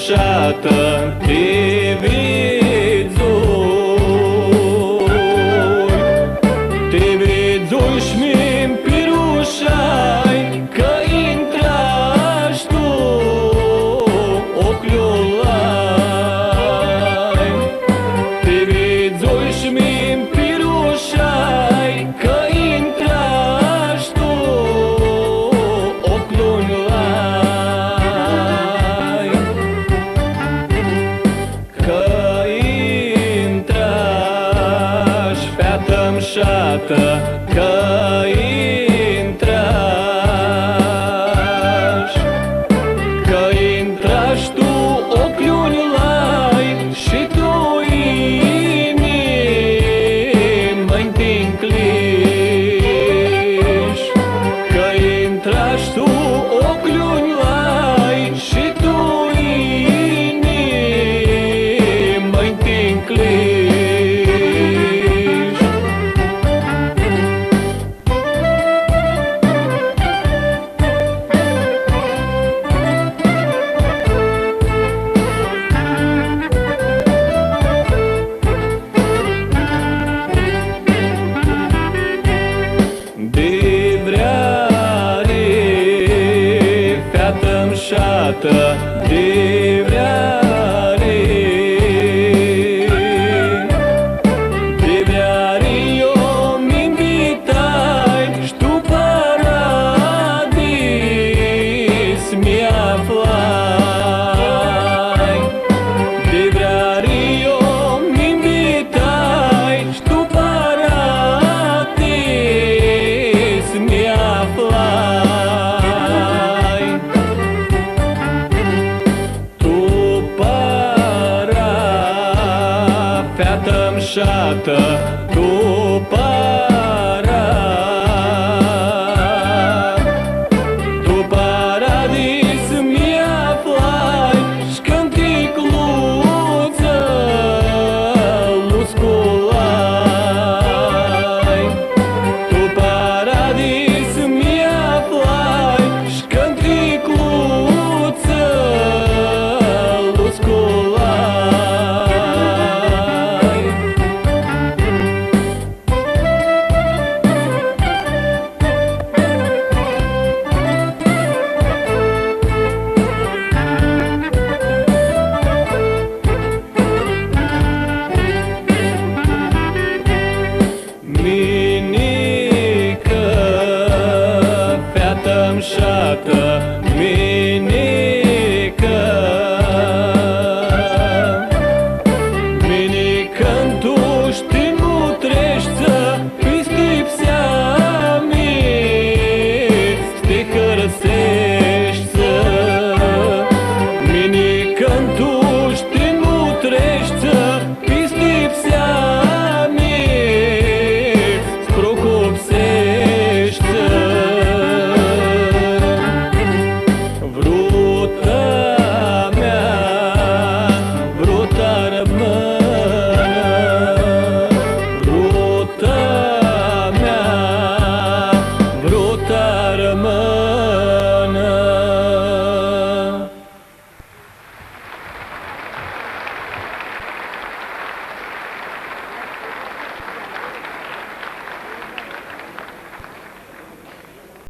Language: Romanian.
mșată te vedzui și mi-mi pirușai că intrași tu ochiul lai. Te vedzui și mi-mi pirușai că intrași tu ochiul lai. Că intrași fată mșată, că intrași tu ochiul lai și tu inimă-i tincliși. Că intrași tu ochiul lai și tu inimă-i tincliși. De vreare eu mi-invitai și tu paradis mi-aflai. De vreare eu mi-invitai și tu paradis mi-aflai. Fată mșată, tu